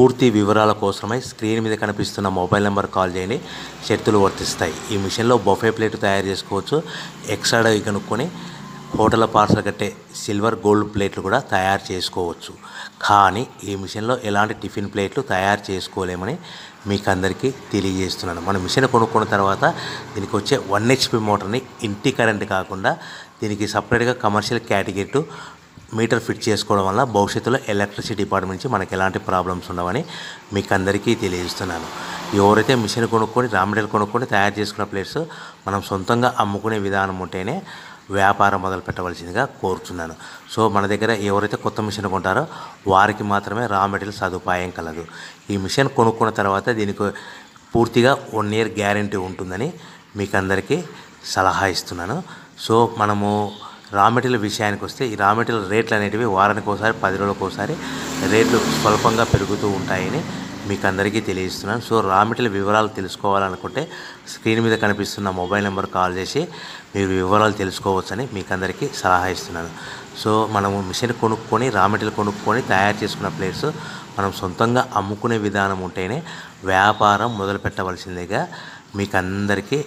పూర్తి వివరాల కోసమై స్క్రీన్ మీద కనిపిస్తున్న మొబైల్ నెంబర్ కాల్ చేయండి. షరతులు వర్తిస్తాయి. ఈ మిషన్లో బొఫే ప్లేట్ తయారు చేసుకోవచ్చు. ఎక్స్ట్రా డై కనుక్కొని హోటల్ పార్సల్ కట్టే సిల్వర్ గోల్డ్ ప్లేట్లు కూడా తయారు చేసుకోవచ్చు. కానీ ఈ మిషన్లో ఎలాంటి టిఫిన్ ప్లేట్లు తయారు చేసుకోలేమని మీకు అందరికీ తెలియజేస్తున్నాను. మన మిషన్ కొనుక్కున్న తర్వాత దీనికి వచ్చే 1 HP మోటార్ని ఇంటి కరెంట్ కాకుండా దీనికి సపరేట్గా కమర్షియల్ కేటగిరీ మీటర్ ఫిట్ చేసుకోవడం వల్ల భవిష్యత్తులో ఎలక్ట్రిసిటీ డిపార్ట్మెంట్ నుంచి మనకి ఎలాంటి ప్రాబ్లమ్స్ ఉండవని మీకు అందరికీ తెలియజేస్తున్నాను. ఎవరైతే మిషన్ కొనుక్కొని రా మెటీరియల్ కొనుక్కొని తయారు చేసుకున్న ప్లేట్స్ మనం సొంతంగా అమ్ముకునే విధానం ఉంటేనే వ్యాపారం మొదలు పెట్టవలసిందిగా కోరుతున్నాను. సో మన దగ్గర ఎవరైతే కొత్త మిషన్ కొంటారో వారికి మాత్రమే రా మెటీరియల్ సదుపాయం కలదు. ఈ మిషన్ కొనుక్కున్న తర్వాత దీనికి పూర్తిగా 1 year గ్యారంటీ ఉంటుందని మీకు అందరికీ సలహా ఇస్తున్నాను. సో మనము రా మెటీరియల్ విషయానికి వస్తే ఈ రా మెటీరియల్ రేట్లు అనేటివి వారానికి ఒకసారి 10 రోజులకు ఒకసారి రేట్లు స్వల్పంగా పెరుగుతూ ఉంటాయని మీకు అందరికీ తెలియజేస్తున్నాను. సో రా మెటీరియల్ వివరాలు తెలుసుకోవాలనుకుంటే స్క్రీన్ మీద కనిపిస్తున్న మొబైల్ నెంబర్ కాల్ చేసి మీరు వివరాలు తెలుసుకోవచ్చని మీకు అందరికీ సలహా ఇస్తున్నాను. సో మనము మిషన్ కొనుక్కొని రా మెటీరియల్ కొనుక్కొని తయారు చేసుకున్న ప్లేట్స్ మనం సొంతంగా అమ్ముకునే విధానం ఉంటేనే వ్యాపారం మొదలు పెట్టవలసిందిగా మీకు అందరికీ